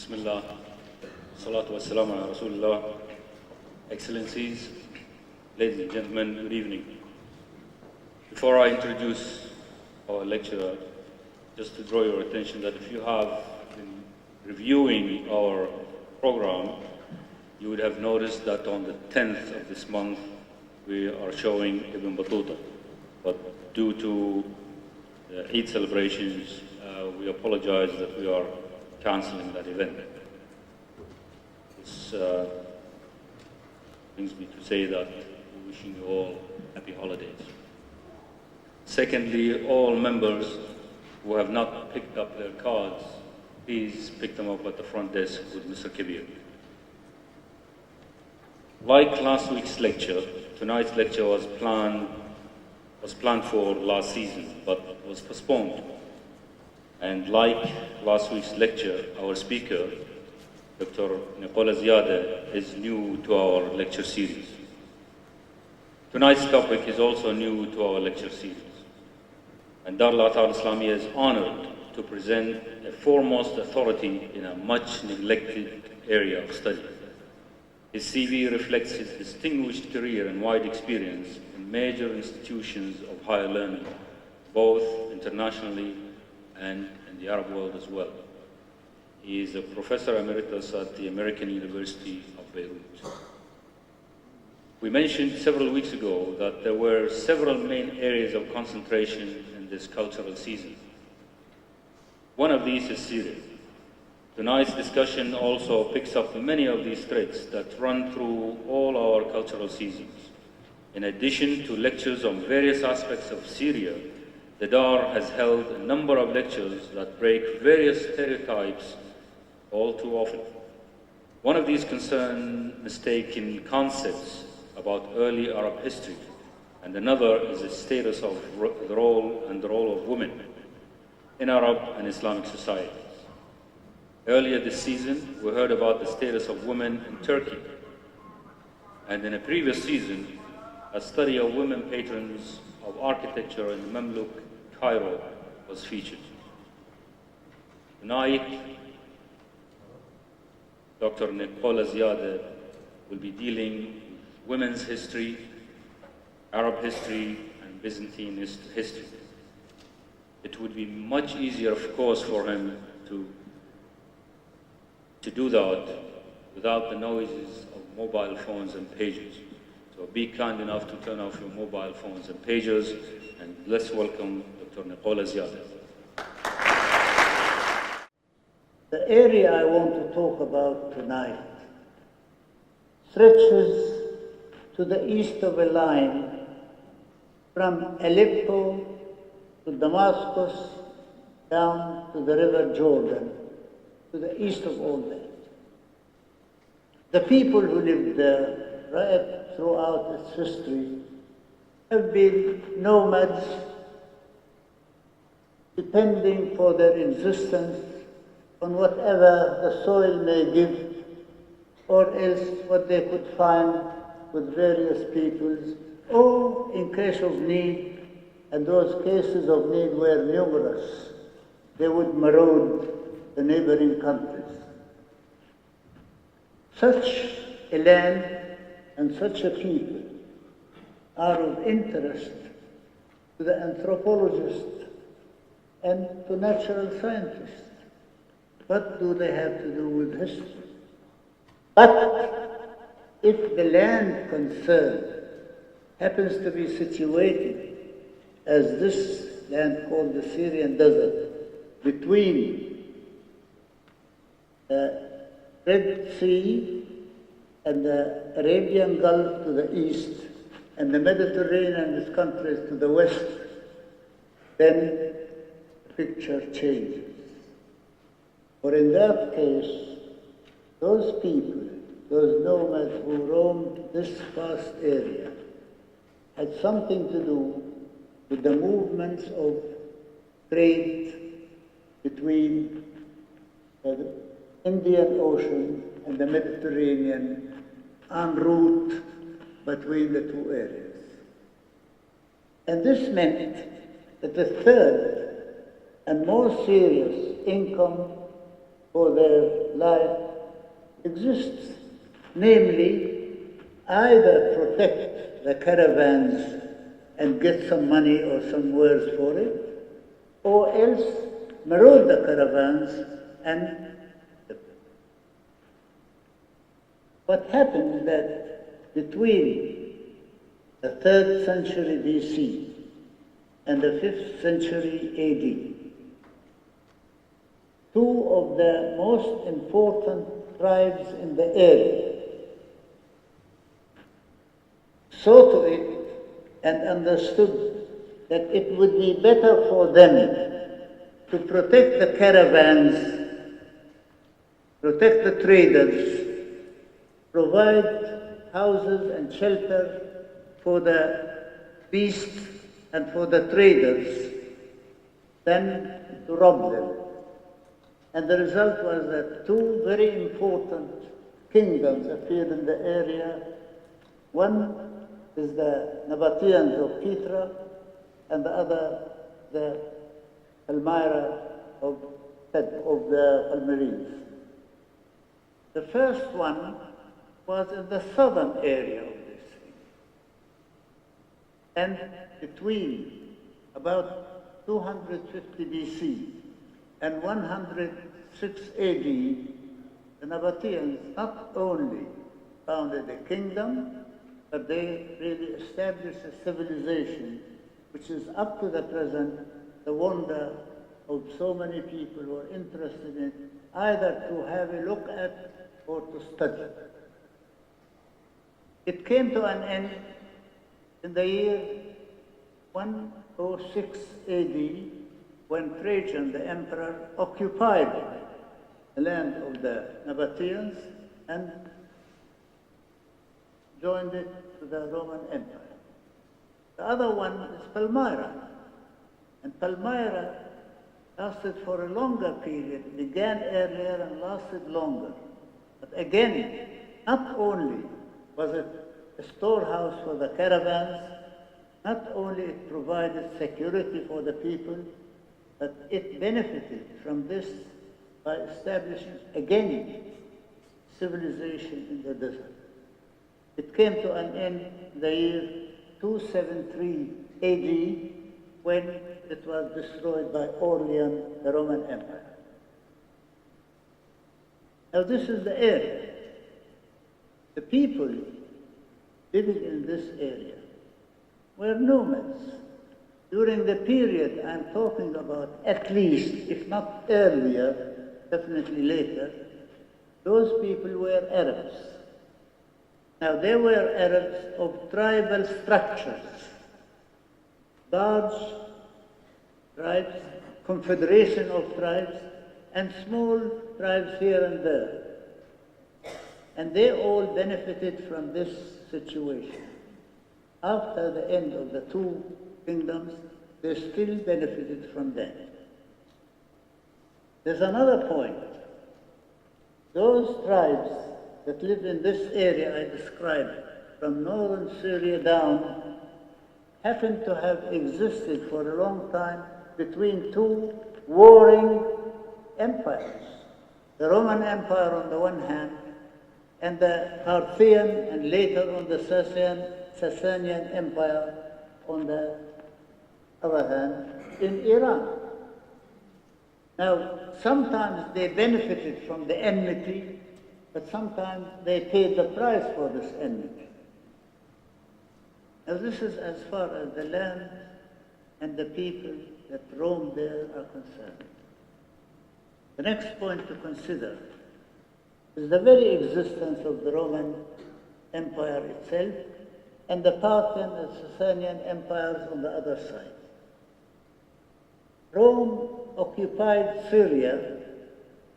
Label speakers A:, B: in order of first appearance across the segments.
A: Bismillah, salatu wassalamu ala Rasulullah. Excellencies, ladies and gentlemen, good evening. Before I introduce our lecturer, just to draw your attention that if you have been reviewing our program, you would have noticed that on the 10th of this month, we are showing Ibn Battuta. But due to the Eid celebrations, we apologize that we are cancelling that event. This brings me to say that we're wishing you all happy holidays. Secondly, all members who have not picked up their cards, please pick them up at the front desk with Mr. Kabir. Like last week's lecture, tonight's lecture was planned for last season, but was postponed. And like last week's lecture, our speaker, Dr. Nicola Ziadeh, is new to our lecture series. Tonight's topic is also new to our lecture series. And al-Islamiyyah is honored to present a foremost authority in a much neglected area of study. His CV reflects his distinguished career and wide experience in major institutions of higher learning, both internationally and in the Arab world as well. He is a professor emeritus at the American University of Beirut. We mentioned several weeks ago that there were several main areas of concentration in this cultural season. One of these is Syria. Tonight's discussion also picks up many of these threads that run through all our cultural seasons. In addition to lectures on various aspects of Syria, the Dar has held a number of lectures that break various stereotypes all too often. One of these concerns mistaken concepts about early Arab history, and another is the status of the role of women in Arab and Islamic societies. Earlier this season, we heard about the status of women in Turkey, and in a previous season, a study of women patrons of architecture in Mamluk Cairo was featured. Tonight, Dr. Nicola Ziadeh will be dealing with women's history, Arab history, and Byzantine history. It would be much easier, of course, for him to do that without the noises of mobile phones and pagers. So be kind enough to turn off your mobile phones and pagers, and let's welcome Dr. Nicola Ziadeh.
B: The area I want to talk about tonight stretches to the east of a line from Aleppo to Damascus down to the river Jordan, to the east of all that. The people who lived there right throughout its history have been nomads, depending for their existence on whatever the soil may give, or else what they could find with various peoples, or in case of need, and those cases of need were numerous, they would maraud the neighboring countries. Such a land and such a people are of interest to the anthropologist and to natural scientists. What do they have to do with history? But if the land concerned happens to be situated as this land called the Syrian desert, between the Red Sea and the Arabian Gulf to the east, and the Mediterranean and its countries to the west, then the picture changes. For in that case, those people, those nomads who roamed this vast area, had something to do with the movements of trade between the Indian Ocean and the Mediterranean en route between the two areas. And this meant that the third and more serious income for their life exists. Namely, either protect the caravans and get some money or some wares for it, or else maraud the caravans and what happened is that between the 3rd century BC and the 5th century AD, two of the most important tribes in the area saw to it and understood that it would be better for them to protect the caravans, protect the traders, provide houses and shelter for the beasts and for the traders than to rob them. And the result was that two very important kingdoms appeared in the area. One is the Nabateans of Petra, and the other, the Palmyra of the Palmyrines. The first one was in the southern area of this thing. And between about 250 BC and 106 AD, the Nabateans not only founded a kingdom, but they really established a civilization which is up to the present the wonder of so many people who are interested in either to have a look at or to study. It came to an end in the year 106 AD when Trajan, the emperor, occupied the land of the Nabateans and joined it to the Roman Empire. The other one is Palmyra. And Palmyra lasted for a longer period, began earlier and lasted longer. But again, not only was it a storehouse for the caravans, not only it provided security for the people, but it benefited from this by establishing again civilization in the desert. It came to an end in the year 273 AD when it was destroyed by Orleans, the Roman Empire. Now this is the area. The people living in this area were nomads. During the period I'm talking about, at least, if not earlier, definitely later, those people were Arabs. Now, they were Arabs of tribal structures, large tribes, confederation of tribes, and small tribes here and there. And they all benefited from this situation. After the end of the two kingdoms, they still benefited from that. There's another point. Those tribes that lived in this area I described, from northern Syria down, happened to have existed for a long time between two warring empires. The Roman Empire on the one hand, and the Parthian and later on the Sasanian Empire on the other hand in Iran. Now, sometimes they benefited from the enmity, but sometimes they paid the price for this enmity. Now, this is as far as the land and the people that roam there are concerned. The next point to consider is the very existence of the Roman Empire itself and the Parthian and Sasanian empires on the other side. Rome occupied Syria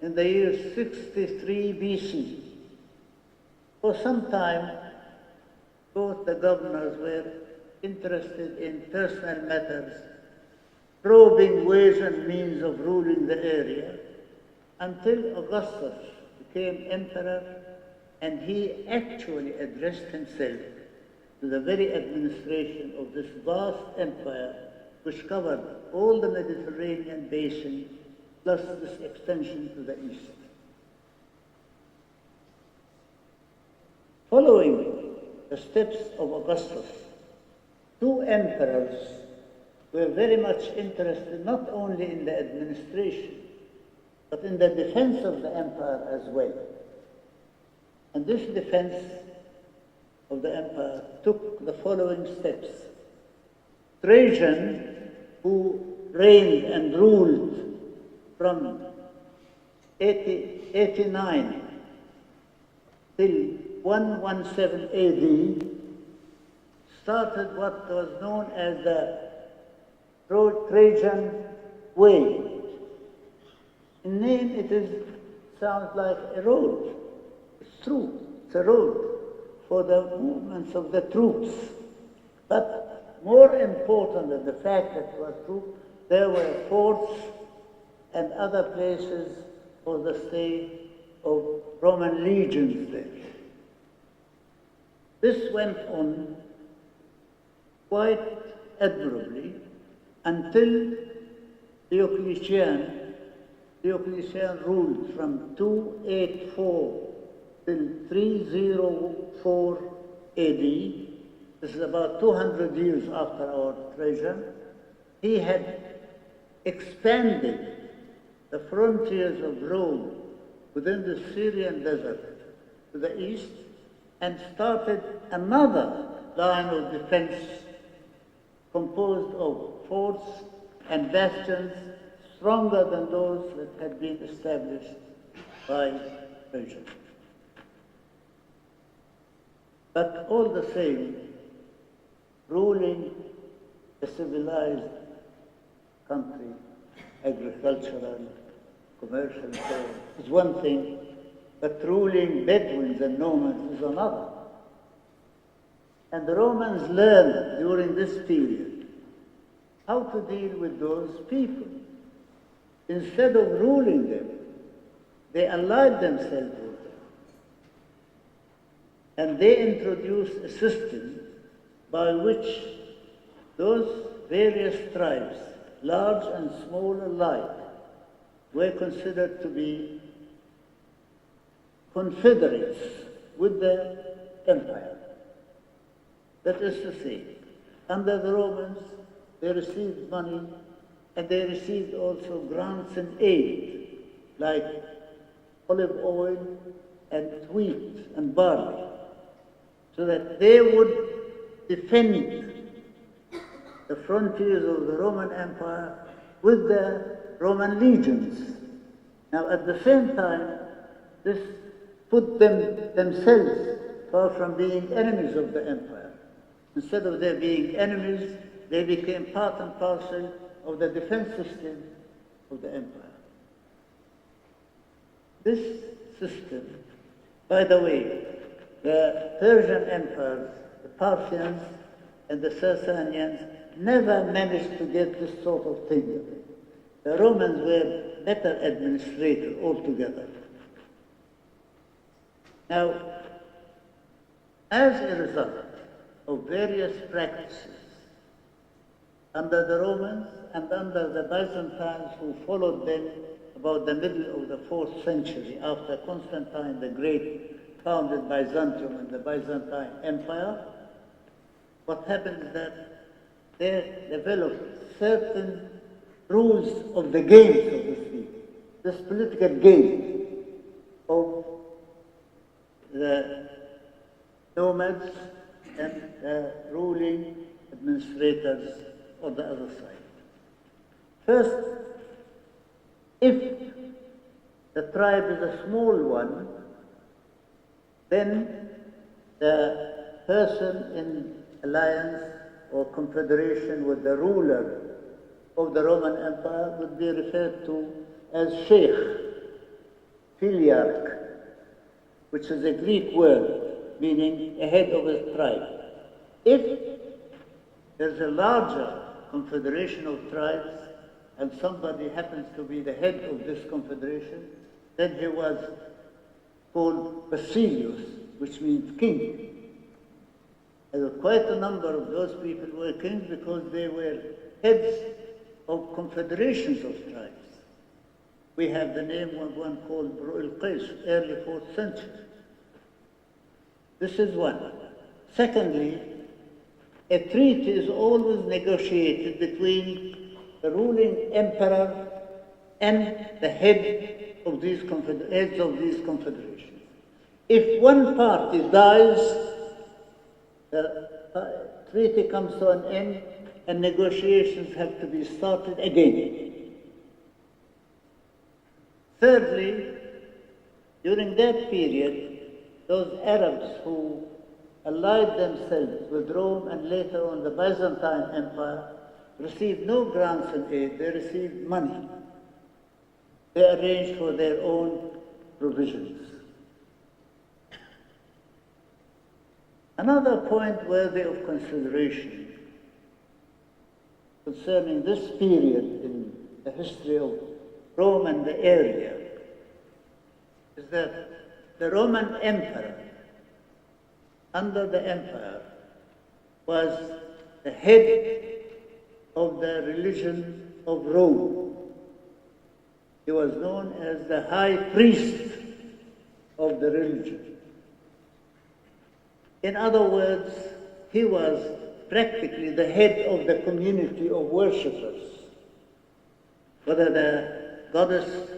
B: in the year 63 BC. For some time, both the governors were interested in personal matters, probing ways and means of ruling the area, until Augustus became emperor, and he actually addressed himself to the very administration of this vast empire, which covered all the Mediterranean basin, plus this extension to the east. following the steps of Augustus, two emperors were very much interested not only in the administration, but in the defense of the empire as well. And this defense of the empire took the following steps. Trajan, who reigned and ruled from 89 till 117 AD, started what was known as the Trajan Way. In name, sounds like a road. It's true, it's a road for the movements of the troops. But more important than the fact that it was true, there were forts and other places for the stay of Roman legions there. This went on quite admirably until Diocletian ruled from 284 till 304 AD. This is about 200 years after our Trajan. He had expanded the frontiers of Rome within the Syrian desert to the east and started another line of defense composed of forts and bastions stronger than those that had been established by Trajan. But all the same, ruling a civilized country, agricultural, commercial, and so on, is one thing, but ruling Bedouins and nomads is another. And the Romans learned during this period how to deal with those people. Instead of ruling them, they allied themselves with them. And they introduced a system by which those various tribes, large and small alike, were considered to be confederates with the empire. That is to say, under the Romans, they received money and they received also grants and aid, like olive oil and wheat and barley, so that they would defend the frontiers of the Roman Empire with the Roman legions. Now, at the same time, this put them themselves far from being enemies of the empire. Instead of their being enemies, they became part and parcel of the defense system of the empire. This system, by the way, the Persian empires, the Parthians and the Sasanians, never managed to get this sort of thing. The Romans were better administrators altogether. Now, as a result of various practices under the Romans and under the Byzantines who followed them about the middle of the 4th century after Constantine the Great founded Byzantium and the Byzantine Empire, what happened is that they developed certain rules of the game, so to speak, this political game of the nomads and the ruling administrators on the other side. First, if the tribe is a small one, then the person in alliance or confederation with the ruler of the Roman Empire would be referred to as sheikh, filiarch, which is a Greek word meaning a head of a tribe. If there's a larger confederation of tribes and somebody happens to be the head of this confederation, then he was called Basilius, which means king. And quite a number of those people were kings because they were heads of confederations of tribes. We have the name of one called Bru al-Qais, early 4th century. This is one. Secondly, a treaty is always negotiated between the ruling emperor and the heads of these confederations. If one party dies, the treaty comes to an end and negotiations have to be started again. Thirdly, during that period, those Arabs who allied themselves with Rome and later on the Byzantine Empire received no grants and aid, they received money. They arranged for their own provisions. Another point worthy of consideration concerning this period in the history of Rome and the area is that the Roman Emperor, under the empire, was the head of the religion of Rome. He was known as the high priest of the religion. In other words, he was practically the head of the community of worshippers. Whether the goddess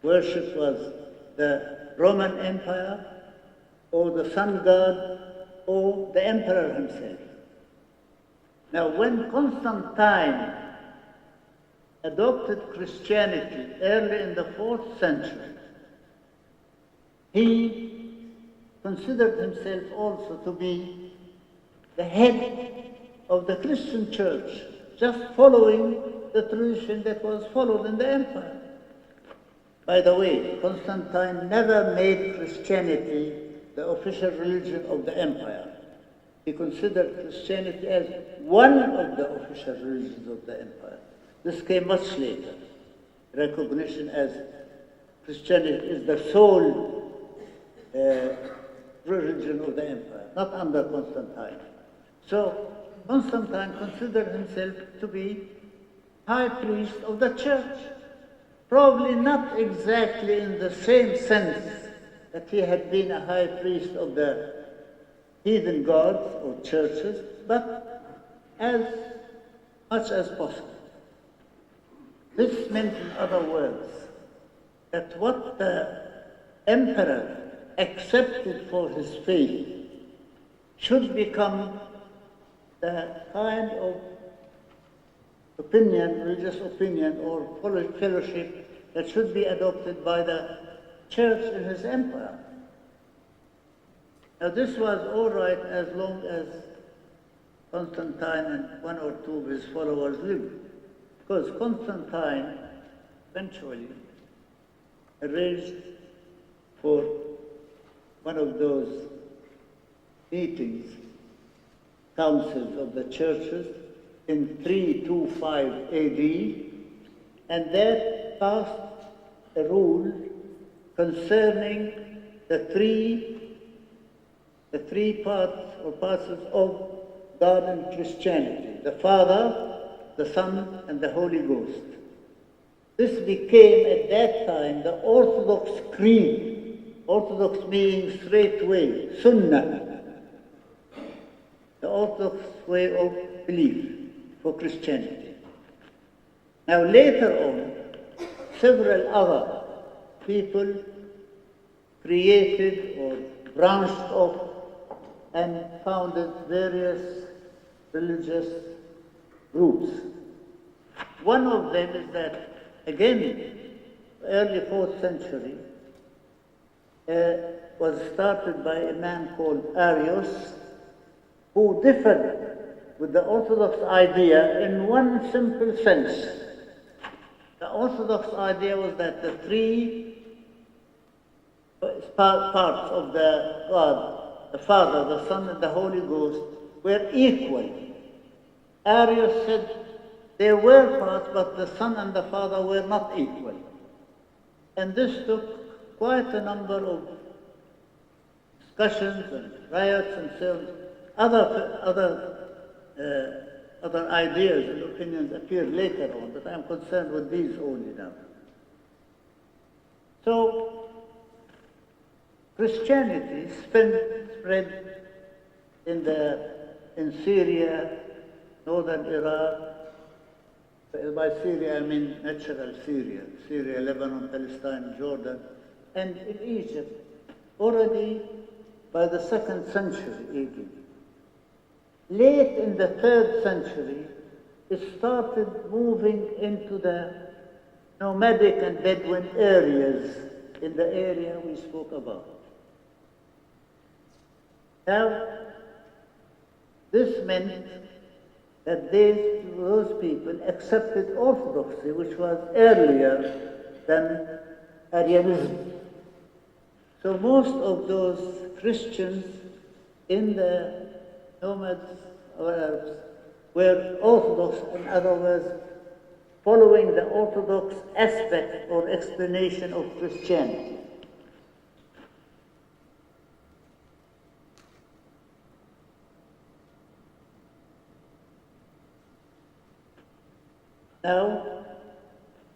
B: worship was the Roman Empire, or the sun god, or the emperor himself. Now, when Constantine adopted Christianity early in the 4th century, he considered himself also to be the head of the Christian church, just following the tradition that was followed in the empire. By the way, Constantine never made Christianity the official religion of the empire. He considered Christianity as one of the official religions of the empire. This came much later, recognition as Christianity is the sole religion of the empire, not under Constantine. So Constantine considered himself to be high priest of the church, probably not exactly in the same sense that he had been a high priest of the heathen gods or churches, but as much as possible. This meant, in other words, that what the emperor accepted for his faith should become the kind of opinion, religious opinion or fellowship that should be adopted by the church in his empire. Now this was all right as long as Constantine and one or two of his followers lived, because Constantine eventually arranged for one of those meetings, councils of the churches in 325 AD, and that passed a rule concerning the three parts or parts of God and Christianity: the Father, the Son, and the Holy Ghost. This became at that time the Orthodox creed, Orthodox meaning straight way, Sunnah, the Orthodox way of belief for Christianity. Now later on, several other people created or branched off and founded various religious groups. One of them is that, again, early 4th century, was started by a man called Arius, who differed with the Orthodox idea in one simple sense. The Orthodox idea was that the three parts of the God, the Father, the Son, and the Holy Ghost, were equal. Arius said there were parts, but the Son and the Father were not equal. And this took quite a number of discussions and riots and so on. Other ideas and opinions appeared later on, but I'm concerned with these only now. So, Christianity spread in Syria, northern Iraq. By Syria, I mean natural Syria, Syria, Lebanon, Palestine, Jordan, and in Egypt, already by the 2nd century AD. Late in the 3rd century, it started moving into the nomadic and Bedouin areas in the area we spoke about. Now, this meant that those people accepted orthodoxy, which was earlier than Arianism. So most of those Christians in the nomads or Arabs were Orthodox, in other words, following the Orthodox aspect or explanation of Christianity. Now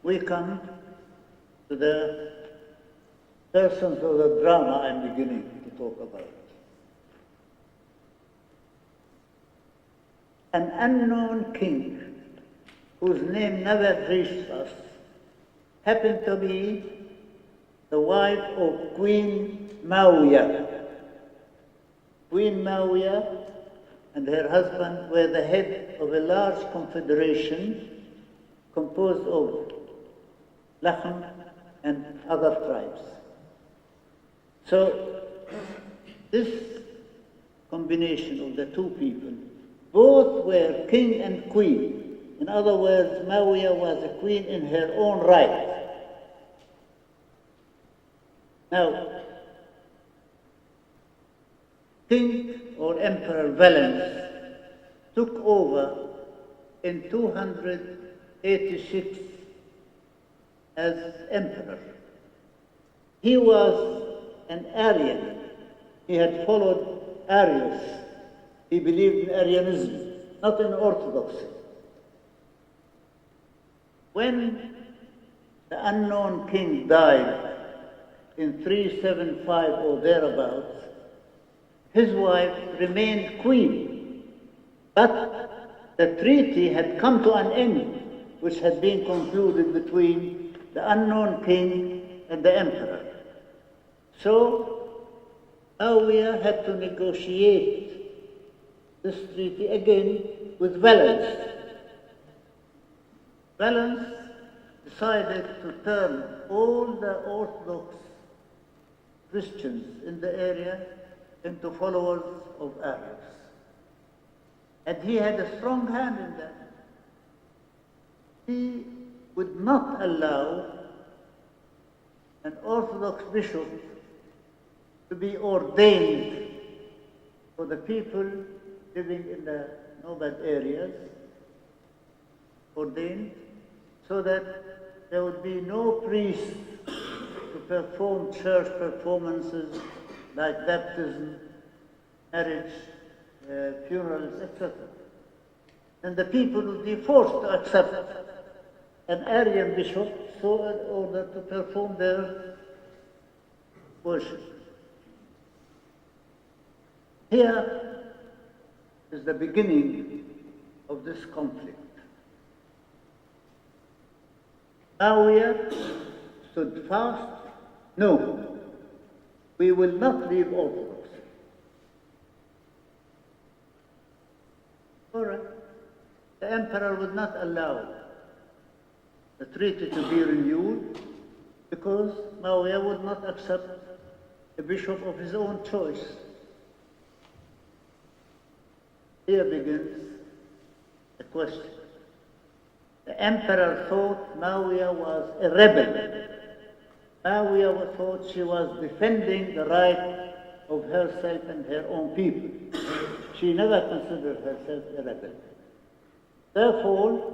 B: we come to the persons of the drama I'm beginning to talk about. An unknown king, whose name never reached us, happened to be the wife of Queen Mawiya. Queen Mawiya and her husband were the head of a large confederation composed of Lakhm and other tribes. So this combination of the two people, both were king and queen. In other words, Mawiya was a queen in her own right. Now, King or Emperor Valens took over in 286 as emperor. He was an Arian. He had followed Arius. He believed in Arianism, not in Orthodoxy. When the unknown king died in 375 or thereabouts, his wife remained queen. But the treaty had come to an end, which had been concluded between the unknown king and the emperor. So Mawiya had to negotiate this treaty again with Valens. Valens decided to turn all the Orthodox Christians in the area into followers of Arius. And he had a strong hand in that. He would not allow an Orthodox bishop to be ordained for the people living in the nomad areas, ordained, so that there would be no priest to perform church performances like baptism, marriage, funerals, etc. And the people would be forced to accept an Arian bishop so in order to perform their worship. Here is the beginning of this conflict. Mawiya stood fast. No, we will not leave Orthodoxy. All right. The emperor would not allow the treaty to be renewed because Mawiya would not accept a bishop of his own choice. Here begins the question. The emperor thought Mawiya was a rebel. Mawiya thought she was defending the right of herself and her own people. She never considered herself a rebel. Therefore,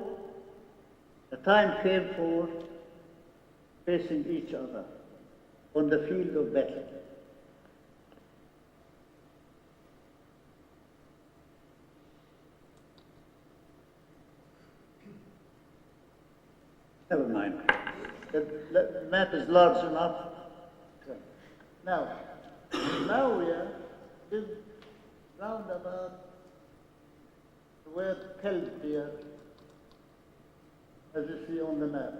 B: the time came for facing each other on the field of battle. Never mind. The map is large enough. Now, Mawiya is round about the word Kelb here, as you see on the map.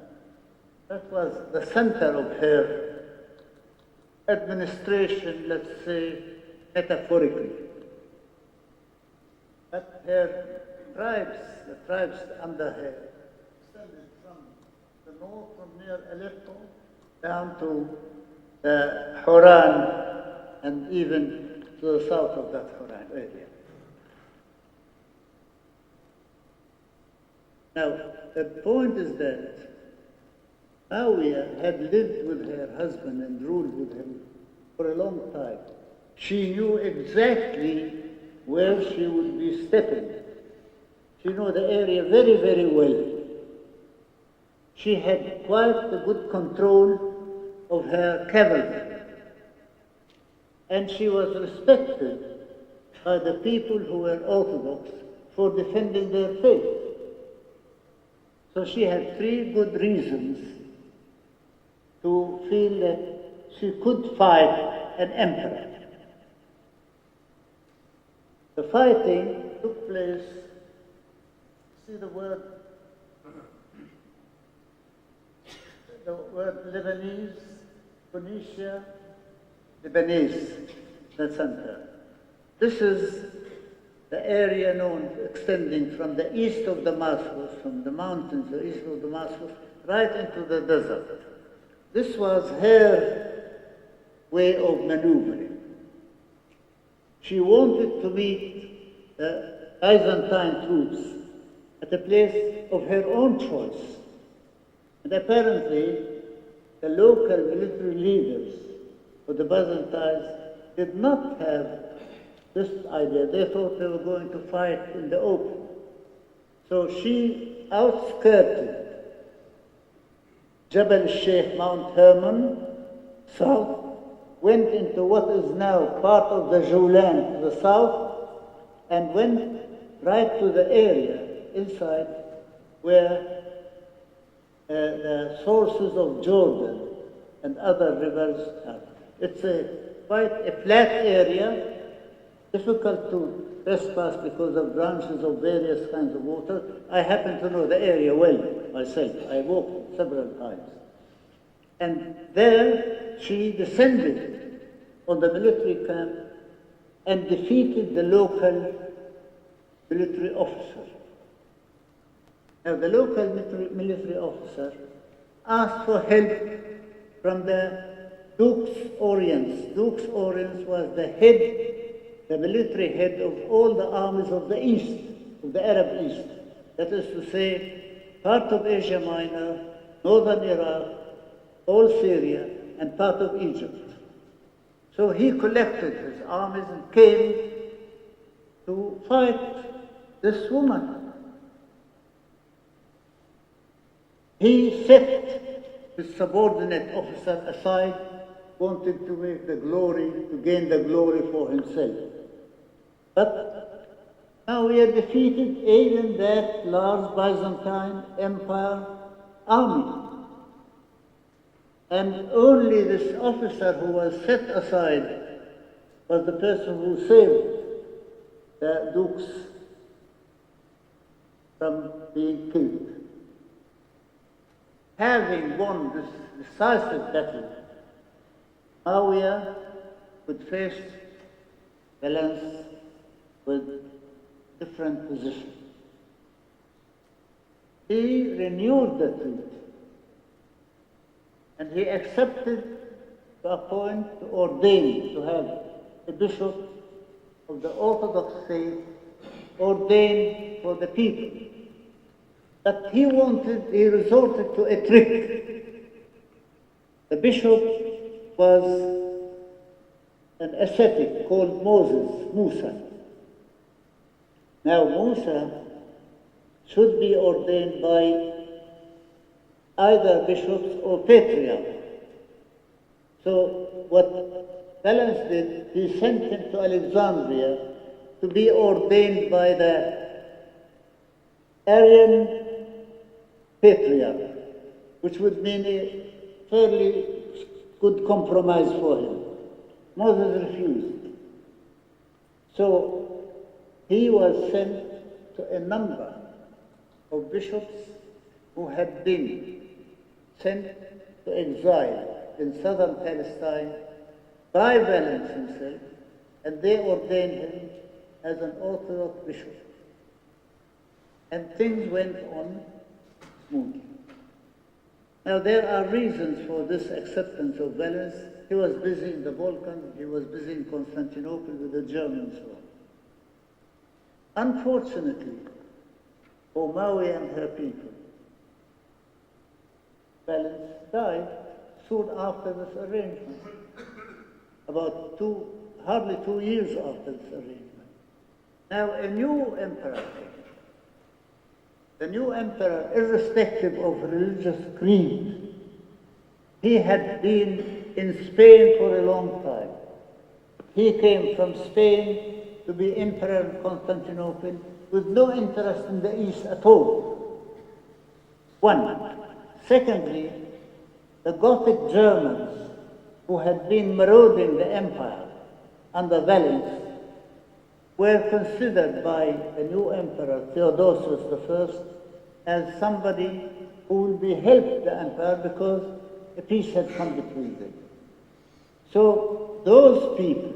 B: That was the center of her administration, let's say, metaphorically. But her tribes, the tribes under her, extended from the north, from near Aleppo, down to Horan, and even to the south of that Horan area. Now, the point is that Mawiya had lived with her husband and ruled with him for a long time. She knew exactly where she would be stepping. She knew the area very, very well. She had quite a good control of her cavalry. And she was respected by the people who were Orthodox for defending their faith. So she had three good reasons to feel that she could fight an emperor. The fighting took place, see the word Lebanese, Phoenicia, Lebanese, the center. This is the area known, extending from the east of Damascus, from the mountains, the east of Damascus, right into the desert. This was her way of maneuvering. She wanted to meet the Byzantine troops at a place of her own choice. And apparently, the local military leaders of the Byzantines did not have this idea. They thought they were going to fight in the open. So she outskirted Jabal al-Sheikh, Mount Hermon, south, went into what is now part of the Julan to the south, and went right to the area inside where the sources of Jordan and other rivers are. It's quite a flat area, difficult to trespass because of branches of various kinds of water. I happen to know the area well myself. I walked several times. And there she descended on the military camp and defeated the local military officer. Now the local military officer asked for help from the Dux Oriens. Dux Oriens was the head, the military head of all the armies of the East, of the Arab East. That is to say, part of Asia Minor, northern Iraq, all Syria, and part of Egypt. So he collected his armies and came to fight this woman. He set his subordinate officer aside, wanted to make the glory, to gain the glory for himself. But now we are defeated even that large Byzantine Empire army. And only this officer who was set aside was the person who saved the Dukes from being killed. Having won this decisive battle, Mawiya could face Valence with different positions. He renewed the treaty, and he accepted to appoint, to ordain, to have a bishop of the Orthodox faith ordained for the people. But he resorted to a trick. The bishop was an ascetic called Musa. Now Musa should be ordained by either bishops or patriarchs. So what Valens did, he sent him to Alexandria to be ordained by the Arian patriarch, which would mean a fairly good compromise for him. Moses refused. So he was sent to a number of bishops who had been sent to exile in southern Palestine by Valens himself, and they ordained him as an Orthodox bishop. And things went on smoothly. Now there are reasons for this acceptance of Valens. He was busy in the Balkans, he was busy in Constantinople with the Germans and so on. Unfortunately, for Mawiya and her people, Valens died soon after this arrangement, hardly 2 years after this arrangement. Now a new emperor came. The new emperor, irrespective of religious creed, he had been in Spain for a long time. He came from Spain to be emperor in Constantinople with no interest in the East at all. One. Secondly, the Gothic Germans who had been marauding the empire under Valens were considered by the new emperor, Theodosius I, as somebody who will be helped the empire because a peace had come between them. So those people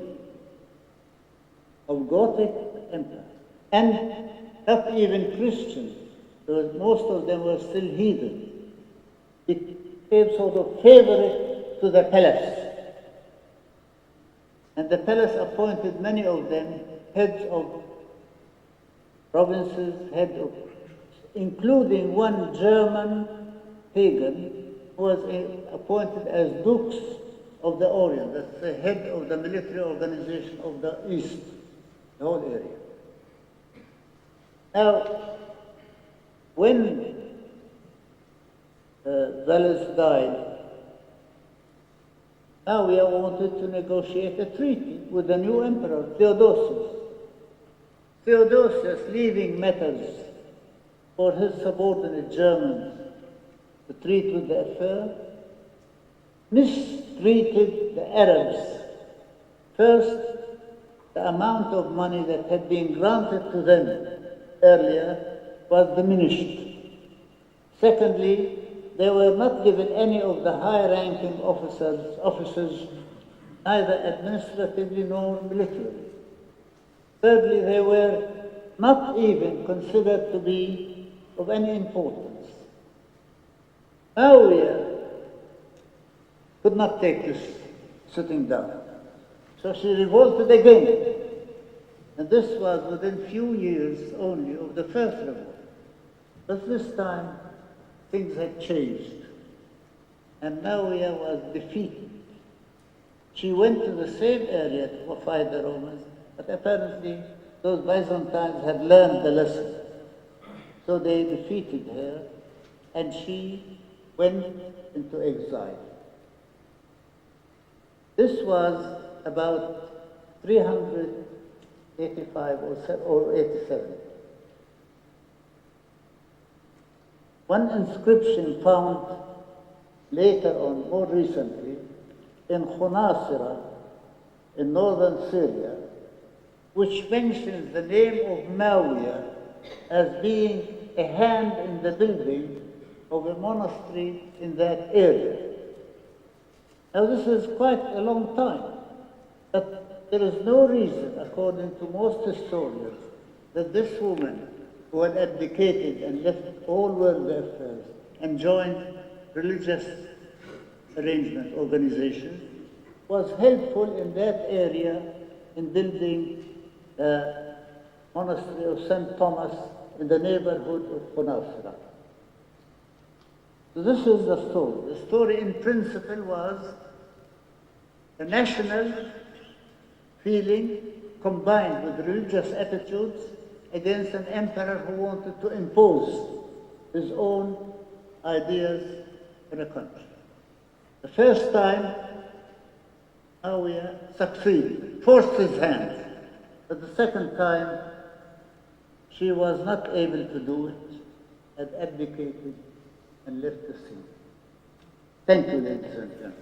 B: of Gothic empire, and not even Christians, because most of them were still heathen, became sort of favorite to the palace. And the palace appointed many of them heads of provinces, including one German pagan who was appointed as dukes of the Orient. That's the head of the military organization of the East, the whole area. Now, when Valens died, Mawiya wanted to negotiate a treaty with the new emperor, Theodosius. Theodosius, leaving matters for his subordinate Germans to treat with the affair, mistreated the Arabs. First, the amount of money that had been granted to them earlier was diminished. Secondly, they were not given any of the high-ranking officers, neither administratively nor militarily. Thirdly, they were not even considered to be of any importance. Mawiya could not take this sitting down, so she revolted again. And this was within few years only of the first revolt. But this time, things had changed, and Mawiya was defeated. She went to the same area to fight the Romans, but apparently those Byzantines had learned the lesson. So they defeated her, and she went into exile. This was about 385 or 87. One inscription found later on, more recently, in Khunasira, in northern Syria, which mentions the name of Mawiya as being a hand in the building of a monastery in that area. Now this is quite a long time, but there is no reason, according to most historians, that this woman who had abdicated and left all worldly affairs and joined religious arrangement organizations, was helpful in that area in building the monastery of St. Thomas in the neighborhood of Khunasira. So this is the story. The story in principle was the national feeling combined with religious attitudes against an emperor who wanted to impose his own ideas in a country. The first time, Mawiya succeeded, forced his hand. But the second time, she was not able to do it, had abdicated and left the scene. Thank you, ladies and gentlemen.